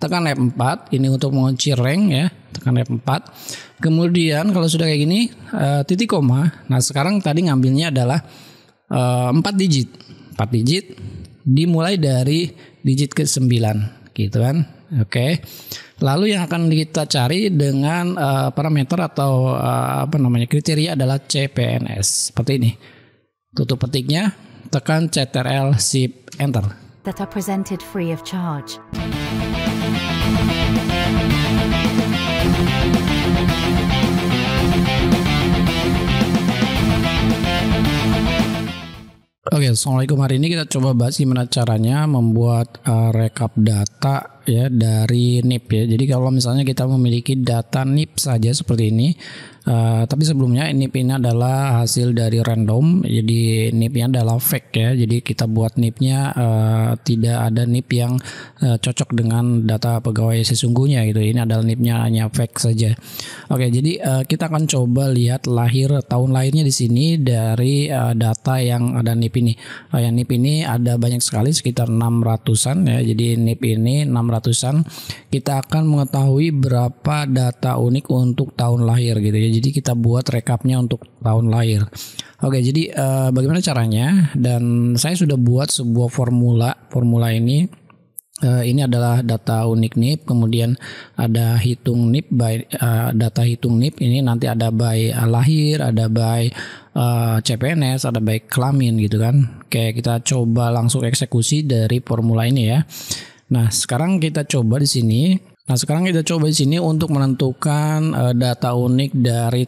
tekan F4 ini untuk mengunci rank ya, tekan F4. Kemudian kalau sudah kayak gini titik koma. Nah sekarang tadi ngambilnya adalah 4 digit dimulai dari digit ke-9 gitu kan. Oke. Lalu yang akan kita cari dengan parameter atau kriteria adalah CPNS seperti ini. Tutup petiknya, tekan Ctrl Shift Enter. That are presented free of charge. Oke, assalamualaikum. Hari ini kita coba bahas gimana caranya membuat rekap data ya dari NIP ya. Jadi kalau misalnya kita memiliki data NIP saja seperti ini, tapi sebelumnya NIP ini adalah hasil dari random, jadi NIP-nya adalah fake ya. Jadi kita buat NIP-nya tidak ada NIP yang cocok dengan data pegawai sesungguhnya gitu. Ini adalah NIP-nya hanya fake saja. Oke, jadi kita akan coba lihat tahun lahirnya di sini dari data yang ada NIP ini. Yang NIP ini ada banyak sekali, sekitar 600-an ya. Jadi NIP ini 600-an. Kita akan mengetahui berapa data unik untuk tahun lahir gitu ya. Jadi kita buat rekapnya untuk tahun lahir. Oke, jadi bagaimana caranya? Dan saya sudah buat sebuah formula. Formula ini adalah data unik NIP, kemudian ada hitung NIP by data hitung NIP ini nanti ada by lahir, ada by CPNS, ada by kelamin gitu kan. Oke, kita coba langsung eksekusi dari formula ini ya. Nah, sekarang kita coba di sini. Untuk menentukan data unik dari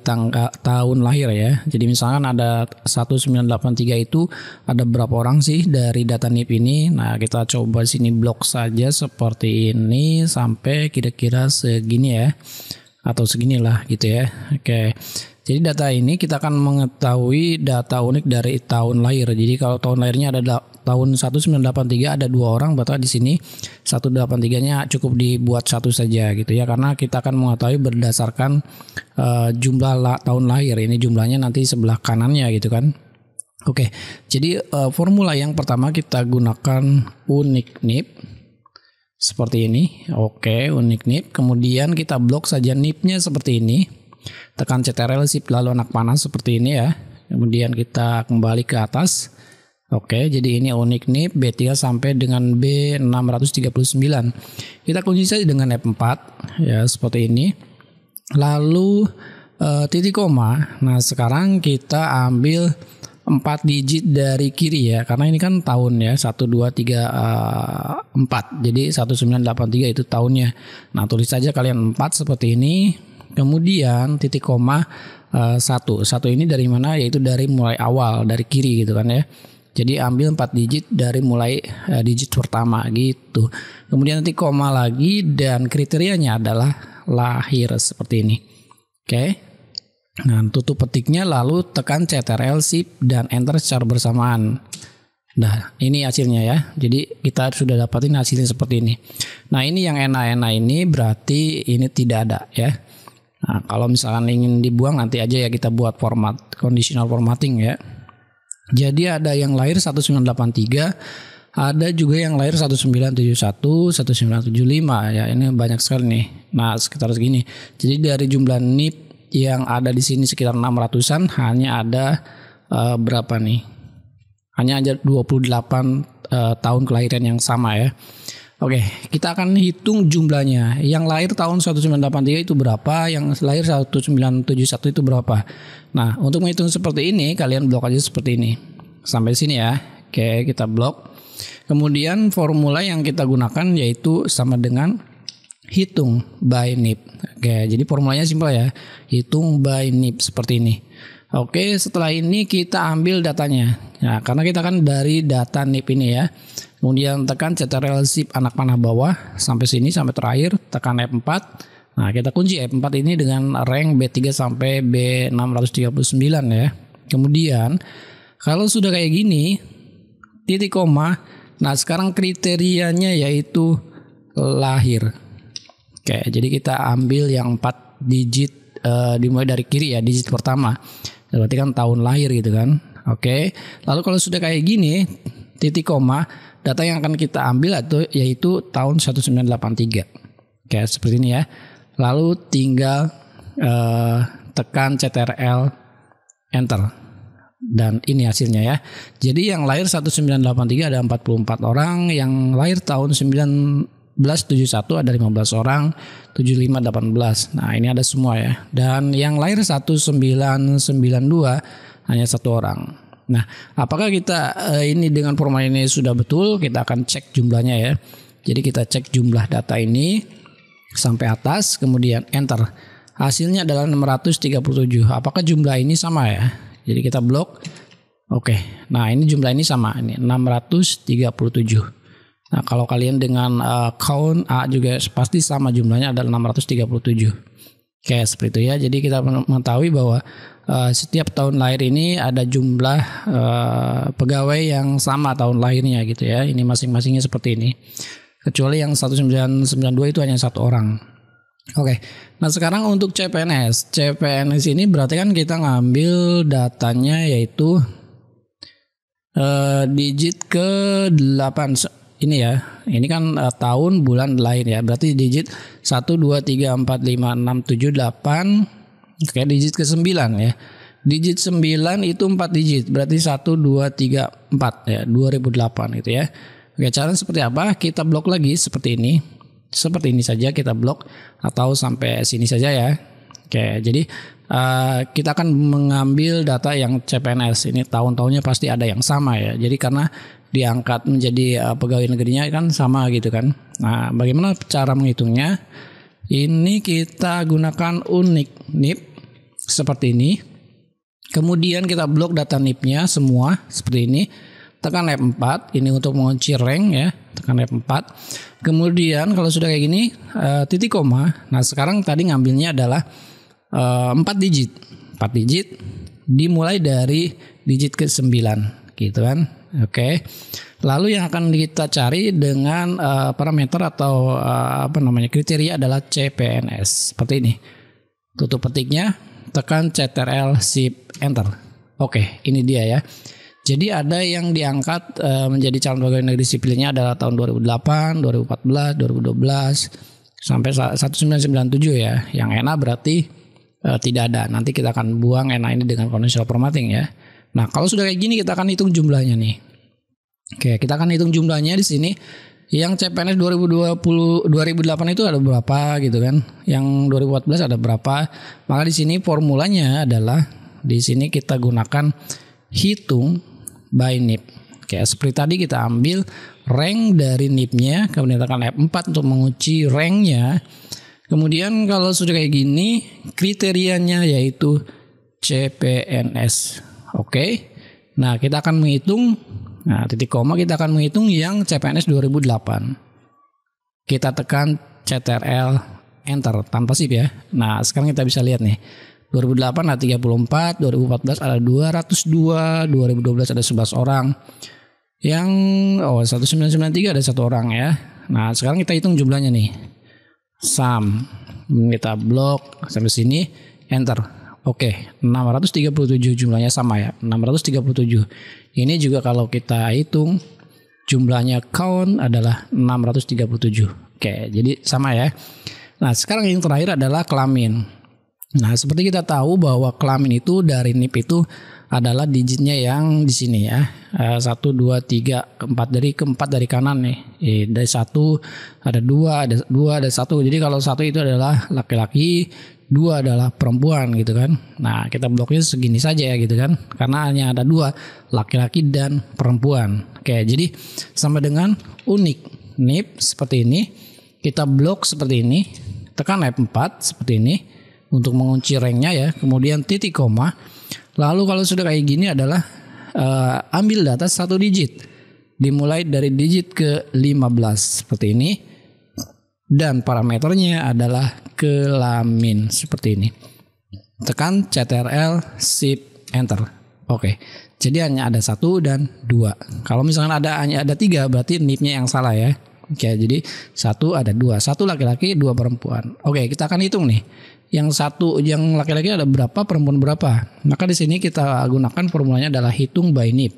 tahun lahir ya. Jadi misalkan ada 1983 itu ada berapa orang sih dari data NIP ini. Nah, kita coba sini blok saja seperti ini sampai kira-kira segini ya. Atau seginilah gitu ya. Oke. Jadi data ini kita akan mengetahui data unik dari tahun lahir. Jadi kalau tahun lahirnya ada tahun 1983 ada 2 orang, berarti di sini 183-nya cukup dibuat 1 saja gitu ya, karena kita akan mengetahui berdasarkan jumlah tahun lahir. Ini jumlahnya nanti sebelah kanannya gitu kan. Oke. Jadi formula yang pertama kita gunakan unik NIP seperti ini. Oke, unik NIP. Kemudian kita blok saja NIP-nya seperti ini. Tekan Ctrl Shift lalu anak panah seperti ini ya. Kemudian kita kembali ke atas. Oke, jadi ini unik NIP B3 sampai dengan B639. Kita kunci saja dengan F4 ya seperti ini. Lalu titik koma. Nah, sekarang kita ambil 4 digit dari kiri ya, karena ini kan tahun ya, 1 2 3 4. Jadi 1983 itu tahunnya. Nah, tulis saja kalian 4 seperti ini. Kemudian titik koma 1 ini dari mana? Yaitu dari mulai awal, dari kiri gitu kan ya. Jadi ambil 4 digit dari mulai digit pertama gitu. Kemudian titik koma lagi dan kriterianya adalah lahir seperti ini. Oke. Nah, tutup petiknya lalu tekan Ctrl Shift dan Enter secara bersamaan. Nah, ini hasilnya ya. Jadi kita sudah dapatin hasilnya seperti ini. Nah, ini yang enak-enak ini berarti ini tidak ada ya. Nah, kalau misalkan ingin dibuang nanti aja ya kita buat format conditional formatting ya. Jadi ada yang lahir 1983, ada juga yang lahir 1971, 1975 ya. Ini banyak sekali nih. Nah, sekitar segini. Jadi dari jumlah NIP yang ada di sini sekitar 600-an hanya ada berapa nih? Hanya ada 28 tahun kelahiran yang sama ya. Oke, kita akan hitung jumlahnya. Yang lahir tahun 1983 itu berapa? Yang lahir 1971 itu berapa? Nah, untuk menghitung seperti ini, kalian blok aja seperti ini. Sampai sini ya. Oke, kita blok. Kemudian formula yang kita gunakan yaitu sama dengan hitung by NIP. Oke, jadi formulanya simpel ya. Hitung by NIP seperti ini. Oke, setelah ini kita ambil datanya. Nah, karena kita kan dari data NIP ini ya. Kemudian tekan Ctrl Shift anak panah bawah sampai sini sampai terakhir, tekan F4. Nah, kita kunci F4 ini dengan rank B3 sampai B639 ya. Kemudian kalau sudah kayak gini, titik koma. Nah, sekarang kriterianya yaitu lahir. Oke, jadi kita ambil yang 4 digit dimulai dari kiri ya, digit pertama. Berarti kan tahun lahir gitu kan. Oke. Lalu kalau sudah kayak gini, titik koma, data yang akan kita ambil yaitu tahun 1983. Oke, seperti ini ya. Lalu tinggal tekan CTRL enter. Dan ini hasilnya ya. Jadi yang lahir 1983 ada 44 orang, yang lahir tahun 1971 ada 15 orang, 75 18. Nah, ini ada semua ya. Dan yang lahir 1992 hanya 1 orang. Nah, apakah kita ini dengan formula ini sudah betul? Kita akan cek jumlahnya ya. Jadi kita cek jumlah data ini sampai atas, kemudian enter. Hasilnya adalah 637. Apakah jumlah ini sama ya? Jadi kita blok. Oke. Nah, ini jumlah ini sama, ini 637. Nah, kalau kalian dengan count A juga pasti sama, jumlahnya adalah 637. Oke, seperti itu ya. Jadi kita mengetahui bahwa setiap tahun lahir ini ada jumlah pegawai yang sama tahun lahirnya gitu ya. Ini masing-masingnya seperti ini. Kecuali yang 1992 itu hanya 1 orang. Oke. Nah, sekarang untuk CPNS. CPNS ini berarti kan kita ngambil datanya yaitu digit ke-8 ini ya. Ini kan tahun bulan lahir ya. Berarti digit 1 2 3 4 5 6 7 8. Oke, digit ke-9 ya. Digit 9 itu 4 digit. Berarti 1 2 3 4 ya, 2008 gitu ya. Oke, cara seperti apa? Kita blok lagi seperti ini. Seperti ini saja kita blok, atau sampai sini saja ya. Oke, jadi kita akan mengambil data yang CPNS. Ini tahun-tahunnya pasti ada yang sama ya. Jadi karena diangkat menjadi pegawai negerinya kan sama gitu kan. Nah, bagaimana cara menghitungnya? Ini kita gunakan unik NIP seperti ini. Kemudian kita blok data NIP-nya semua seperti ini. Tekan F4, ini untuk mengunci rank ya, tekan F4. Kemudian kalau sudah kayak gini, titik koma. Nah, sekarang tadi ngambilnya adalah 4 digit. 4 digit dimulai dari digit ke-9 gitu kan. Oke. Lalu yang akan kita cari dengan parameter atau kriteria adalah CPNS. Seperti ini. Tutup petiknya, tekan CTRL Shift Enter. Oke, ini dia ya. Jadi ada yang diangkat menjadi calon pegawai negeri sipilnya adalah tahun 2008, 2014, 2012 sampai 1997 ya. Yang ENA berarti tidak ada. Nanti kita akan buang ENA ini dengan conditional formatting ya. Nah, kalau sudah kayak gini kita akan hitung jumlahnya nih. Oke, kita akan hitung jumlahnya di sini. Yang CPNS 2008 itu ada berapa gitu kan? Yang 2014 ada berapa? Maka di sini formulanya adalah di sini kita gunakan hitung by NIP. Oke, seperti tadi kita ambil rank dari NIP-nya, kemudian tekan F4 untuk mengunci rank-nya. Kemudian kalau sudah kayak gini, kriterianya yaitu CPNS. Oke. Nah, kita akan menghitung, nah titik koma kita akan menghitung yang CPNS 2008. Kita tekan CTRL Enter tanpa shift ya. Nah, sekarang kita bisa lihat nih. 2008 ada 34, 2014 ada 202, 2012 ada 11 orang. Yang 1993 ada 1 orang ya. Nah, sekarang kita hitung jumlahnya nih. Sum. Kita blok sampai sini, enter. Oke, 637 jumlahnya sama ya. 637. Ini juga kalau kita hitung jumlahnya count adalah 637. Oke, jadi sama ya. Nah, sekarang yang terakhir adalah kelamin. Nah, seperti kita tahu bahwa kelamin itu dari NIP itu adalah digitnya yang di sini ya. 1, 2, 3, keempat dari kanan nih. Dari 1 ada 2, ada 1. Jadi kalau 1 itu adalah laki-laki, 2 adalah perempuan gitu kan. Nah, kita bloknya segini saja ya gitu kan. Karena hanya ada 2, laki-laki dan perempuan. Oke, jadi sama dengan unik NIP seperti ini. Kita blok seperti ini. Tekan F4 seperti ini. Untuk mengunci ranknya ya, kemudian titik koma. Lalu kalau sudah kayak gini adalah ambil data 1 digit, dimulai dari digit ke-15 seperti ini, dan parameternya adalah kelamin seperti ini. Tekan CTRL Shift Enter. Oke, jadi hanya ada 1 dan 2. Kalau misalkan hanya ada 3 berarti NIP-nya yang salah ya. Oke, jadi 1 ada 2, 1 laki-laki, 2 perempuan. Oke, kita akan hitung nih. Yang 1 yang laki-laki ada berapa, perempuan berapa. Maka di sini kita gunakan formulanya adalah hitung by NIP.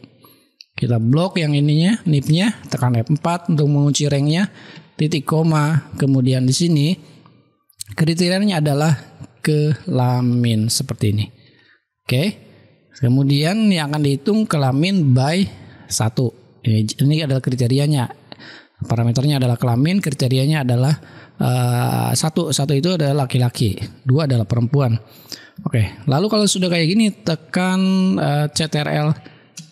Kita blok yang ininya, nipnya, tekan F4 untuk mengunci ranknya, titik koma, kemudian di sini kriterianya adalah kelamin seperti ini. Oke. Kemudian yang akan dihitung kelamin by 1. Ini adalah kriterianya. Parameternya adalah kelamin, kriterianya adalah 1 itu adalah laki-laki, 2 adalah perempuan. Oke, lalu kalau sudah kayak gini tekan CTRL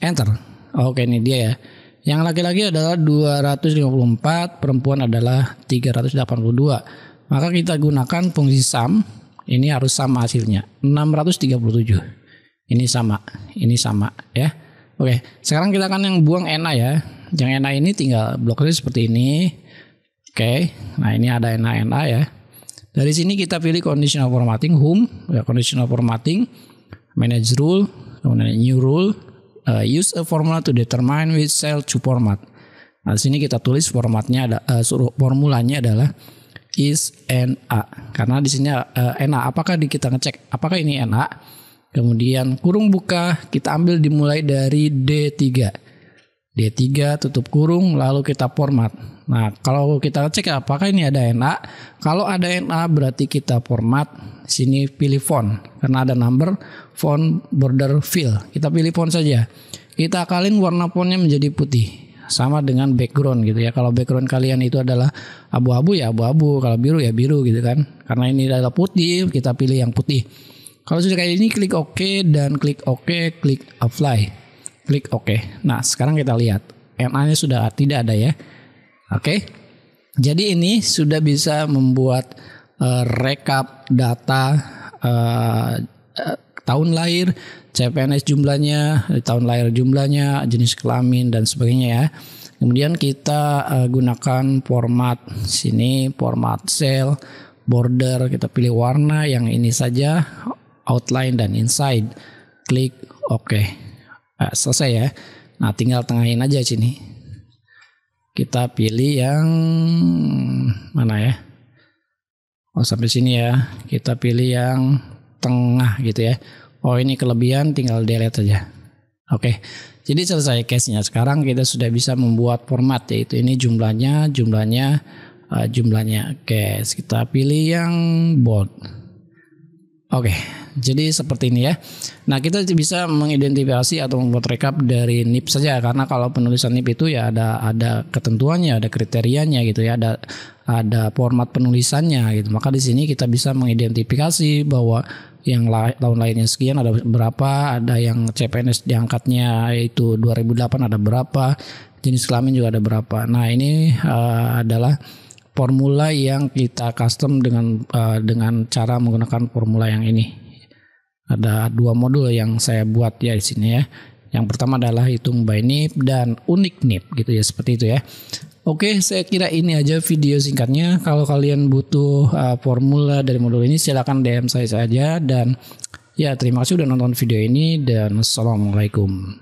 enter. Oke, ini dia ya. Yang laki-laki adalah 254, perempuan adalah 382. Maka kita gunakan fungsi sum. Ini harus sama hasilnya, 637. Ini sama ya. Oke, sekarang kita akan yang buang NA ya. Yang NA ini tinggal bloknya seperti ini. Oke, nah ini ada NA ya. Dari sini kita pilih conditional formatting, home, ya, conditional formatting, manage rule, kemudian new rule, use a formula to determine which cell to format. Nah, di sini kita tulis formatnya ada, formulanya adalah is NA. Karena di sini NA, apakah kita ngecek apakah ini NA? Kemudian kurung buka kita ambil dimulai dari D3. D3 tutup kurung lalu kita format. Nah, kalau kita cek apakah ini ada NA, kalau ada NA berarti kita format. Sini pilih font karena ada number, font, border, fill. Kita pilih font saja. Kita akalin warna fontnya menjadi putih sama dengan background gitu ya. Kalau background kalian itu adalah abu-abu ya abu-abu, kalau biru ya biru gitu kan. Karena ini adalah putih, kita pilih yang putih. Kalau sudah kayak ini klik OK dan klik OK, klik apply. Klik OK. Nah, sekarang kita lihat NA-nya sudah tidak ada ya. Oke. Jadi ini sudah bisa membuat rekap data tahun lahir, CPNS jumlahnya, tahun lahir jumlahnya, jenis kelamin dan sebagainya ya. Kemudian kita gunakan format sini, format cell, border, kita pilih warna yang ini saja, outline dan inside. Klik OK. Selesai ya. Nah, tinggal tengahin aja sini. Kita pilih yang mana ya? Oh, sampai sini ya. Kita pilih yang tengah gitu ya. Oh, ini kelebihan, tinggal delete saja. Oke. Jadi selesai case-nya. Sekarang kita sudah bisa membuat format, yaitu ini jumlahnya. Oke, kita pilih yang bold. Oke. Jadi seperti ini ya. Nah, kita bisa mengidentifikasi atau membuat rekap dari NIP saja, karena kalau penulisan NIP itu ya ada ketentuannya, ada kriterianya gitu ya, ada format penulisannya gitu. Maka di sini kita bisa mengidentifikasi bahwa yang tahun lahirnya sekian ada berapa, ada yang CPNS diangkatnya itu 2008 ada berapa, jenis kelamin juga ada berapa. Nah, ini adalah formula yang kita custom dengan cara menggunakan formula yang ini. Ada 2 modul yang saya buat ya di sini ya. Yang pertama adalah hitung by NIP dan unik NIP gitu ya, seperti itu ya. Oke, saya kira ini aja video singkatnya. Kalau kalian butuh formula dari modul ini silakan DM saya saja, dan ya terima kasih udah nonton video ini dan assalamualaikum.